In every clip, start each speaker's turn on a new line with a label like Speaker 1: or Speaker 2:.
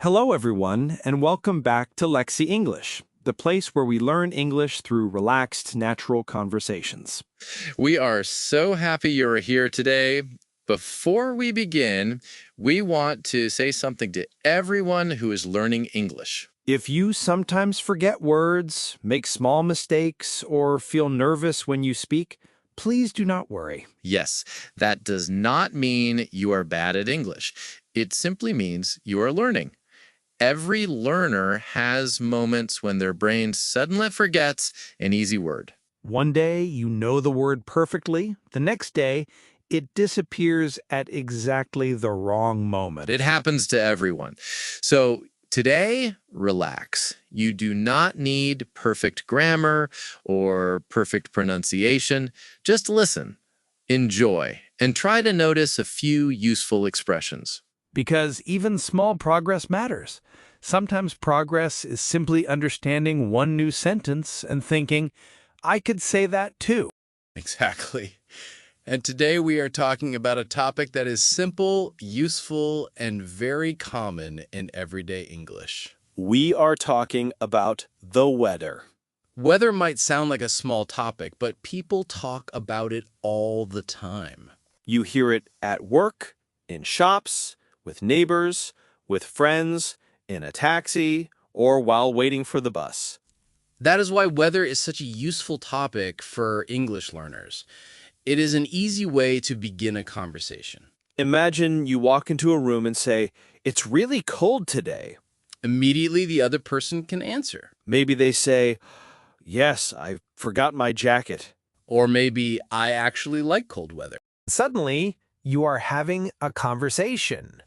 Speaker 1: Hello, everyone, and welcome back to LexiEnglish, the place where we learn English through relaxed, natural conversations.
Speaker 2: We are so happy you're here today. Before we begin, we want to say something to everyone who is learning English.
Speaker 1: If you sometimes forget words, make small mistakes, or feel nervous when you speak, please do not worry.
Speaker 2: Yes, that does not mean you are bad at English. It simply means you are learning. Every learner has moments when their brain suddenly forgets an easy word.
Speaker 1: One day you know the word perfectly, the next day it disappears at exactly the wrong moment.
Speaker 2: It happens to everyone. So today, relax. You do not need perfect grammar or perfect pronunciation. Just listen, enjoy, and try to notice a few useful expressions.
Speaker 1: Because even small progress matters. Sometimes progress is simply understanding one new sentence and thinking, I could say that too.
Speaker 3: Exactly. And today we are talking about a topic that is simple, useful, and very common in everyday English.
Speaker 4: We are talking about the weather.
Speaker 3: Weather might sound like a small topic, but people talk about it all the time.
Speaker 4: You hear it at work, in shops, with neighbors, with friends, in a taxi, or while waiting for the bus.
Speaker 3: That is why weather is such a useful topic for English learners. It is an easy way to begin a conversation.
Speaker 4: Imagine you walk into a room and say, "It's really cold today."
Speaker 3: Immediately, the other person can answer.
Speaker 4: Maybe they say, "Yes, I forgot my jacket."
Speaker 3: Or maybe, I actually like cold weather.
Speaker 5: Suddenly, you are having a conversation.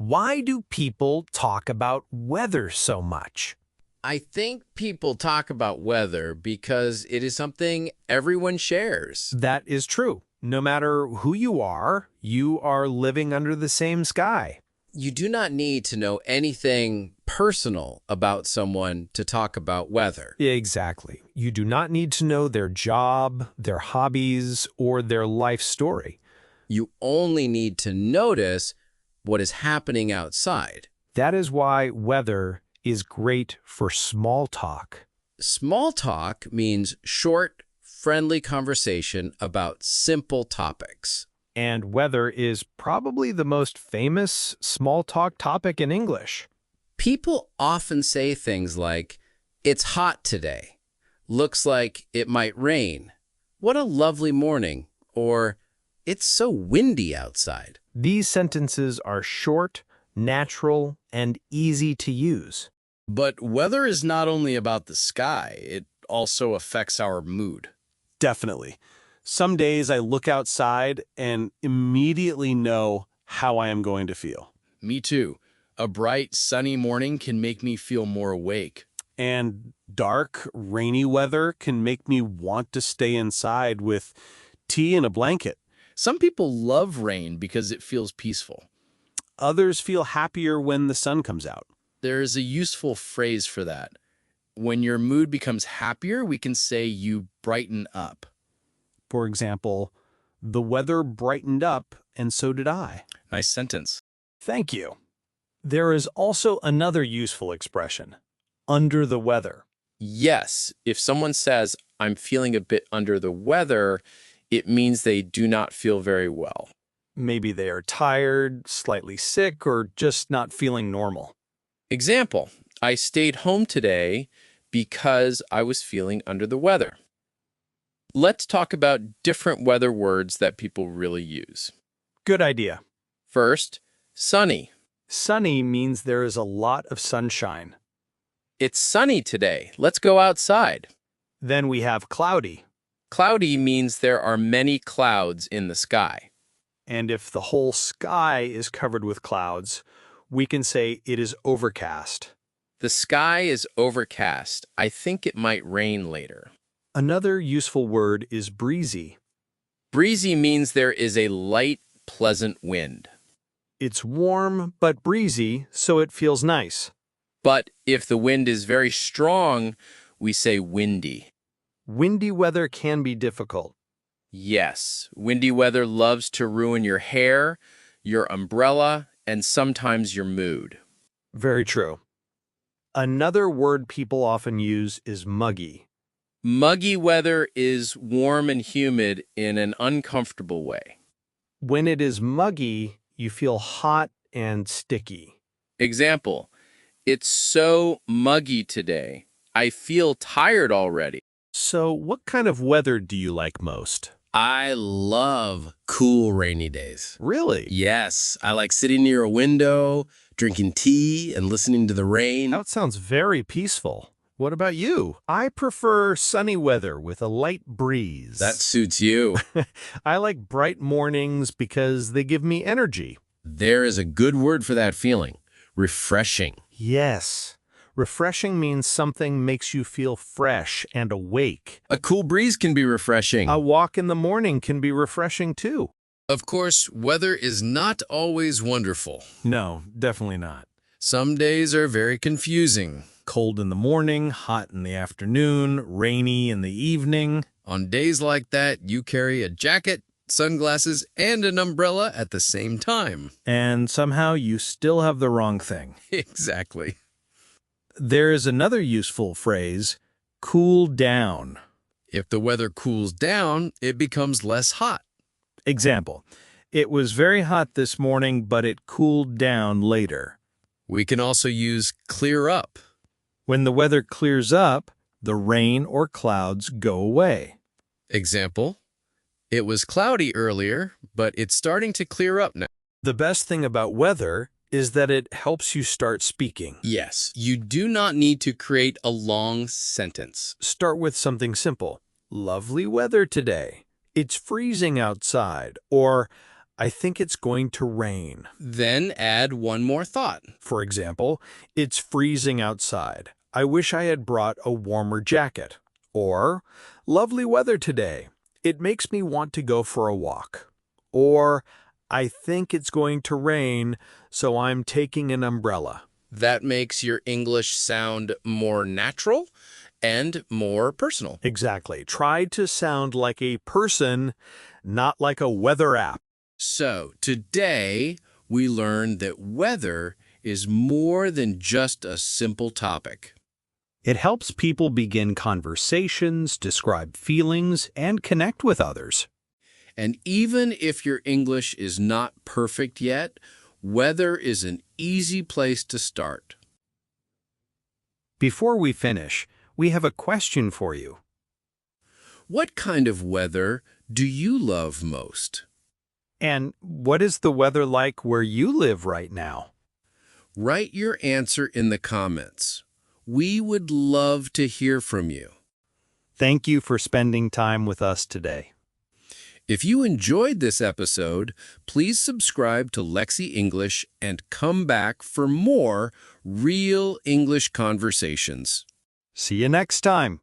Speaker 5: Why do people talk about weather so much?
Speaker 3: I think people talk about weather because it is something everyone shares.
Speaker 5: That is true. No matter who you are living under the same sky.
Speaker 3: You do not need to know anything personal about someone to talk about weather.
Speaker 5: Exactly. You do not need to know their job, their hobbies, or their life story.
Speaker 3: You only need to notice what is happening outside.
Speaker 5: That is why weather is great for small talk.
Speaker 3: Small talk means short, friendly conversation about simple topics.
Speaker 5: And weather is probably the most famous small talk topic in English.
Speaker 3: People often say things like, "It's hot today," "Looks like it might rain," "What a lovely morning," or "It's so windy outside."
Speaker 5: These sentences are short, natural, and easy to use.
Speaker 3: But weather is not only about the sky, it also affects our mood.
Speaker 4: Definitely. Some days I look outside and immediately know how I am going to feel.
Speaker 3: Me too. A bright, sunny morning can make me feel more awake.
Speaker 4: And dark, rainy weather can make me want to stay inside with tea and a blanket.
Speaker 3: Some people love rain because it feels peaceful.
Speaker 4: Others feel happier when the sun comes out.
Speaker 3: There is a useful phrase for that. When your mood becomes happier, we can say you brighten up.
Speaker 4: For example, the weather brightened up and so did I.
Speaker 3: Nice sentence.
Speaker 5: Thank you. There is also another useful expression, under the weather.
Speaker 2: Yes, if someone says, I'm feeling a bit under the weather, it means they do not feel very well.
Speaker 5: Maybe they are tired, slightly sick, or just not feeling normal.
Speaker 2: Example, I stayed home today because I was feeling under the weather. Let's talk about different weather words that people really use.
Speaker 5: Good idea.
Speaker 2: First, sunny.
Speaker 5: Sunny means there is a lot of sunshine.
Speaker 2: It's sunny today. Let's go outside.
Speaker 5: Then we have cloudy.
Speaker 2: Cloudy means there are many clouds in the sky.
Speaker 5: And if the whole sky is covered with clouds, we can say it is overcast.
Speaker 2: The sky is overcast. I think it might rain later.
Speaker 5: Another useful word is breezy.
Speaker 2: Breezy means there is a light, pleasant wind.
Speaker 5: It's warm but breezy, so it feels nice.
Speaker 2: But if the wind is very strong, we say windy.
Speaker 5: Windy weather can be difficult.
Speaker 2: Yes, windy weather loves to ruin your hair, your umbrella, and sometimes your mood.
Speaker 5: Very true. Another word people often use is muggy.
Speaker 3: Muggy weather is warm and humid in an uncomfortable way.
Speaker 5: When it is muggy, you feel hot and sticky.
Speaker 3: Example, it's so muggy today. I feel tired already.
Speaker 5: So, what kind of weather do you like most?
Speaker 3: I love cool rainy days.
Speaker 5: Really?
Speaker 3: Yes, I like sitting near a window, drinking tea, and listening to the rain.
Speaker 5: That sounds very peaceful. What about you? I prefer sunny weather with a light breeze.
Speaker 3: That suits you.
Speaker 5: I like bright mornings because they give me energy.
Speaker 3: There is a good word for that feeling. Refreshing.
Speaker 5: Yes. Refreshing means something makes you feel fresh and awake.
Speaker 3: A cool breeze can be refreshing.
Speaker 5: A walk in the morning can be refreshing too.
Speaker 3: Of course, weather is not always wonderful.
Speaker 5: No, definitely not.
Speaker 3: Some days are very confusing.
Speaker 5: Cold in the morning, hot in the afternoon, rainy in the evening.
Speaker 3: On days like that, you carry a jacket, sunglasses, and an umbrella at the same time.
Speaker 5: And somehow you still have the wrong thing.
Speaker 3: Exactly.
Speaker 5: There is another useful phrase, cool down.
Speaker 3: If the weather cools down, it becomes less hot.
Speaker 5: Example, it was very hot this morning, but it cooled down later.
Speaker 3: We can also use clear up.
Speaker 5: When the weather clears up, the rain or clouds go away.
Speaker 3: Example, it was cloudy earlier, but it's starting to clear up now.
Speaker 5: The best thing about weather is that it helps you start speaking.
Speaker 3: Yes, you do not need to create a long sentence.
Speaker 5: Start with something simple. Lovely weather today. It's freezing outside. Or, I think it's going to rain.
Speaker 3: Then add one more thought.
Speaker 5: For example, it's freezing outside. I wish I had brought a warmer jacket. Or, lovely weather today. It makes me want to go for a walk. Or, I think it's going to rain, so I'm taking an umbrella.
Speaker 3: That makes your English sound more natural and more personal.
Speaker 5: Exactly. Try to sound like a person, not like a weather app.
Speaker 3: So, today we learned that weather is more than just a simple topic.
Speaker 5: It helps people begin conversations, describe feelings, and connect with others.
Speaker 3: And even if your English is not perfect yet, weather is an easy place to start.
Speaker 5: Before we finish, we have a question for you.
Speaker 3: What kind of weather do you love most?
Speaker 5: And what is the weather like where you live right now?
Speaker 3: Write your answer in the comments. We would love to hear from you.
Speaker 5: Thank you for spending time with us today.
Speaker 3: If you enjoyed this episode, please subscribe to Lexi English and come back for more real English conversations.
Speaker 5: See you next time.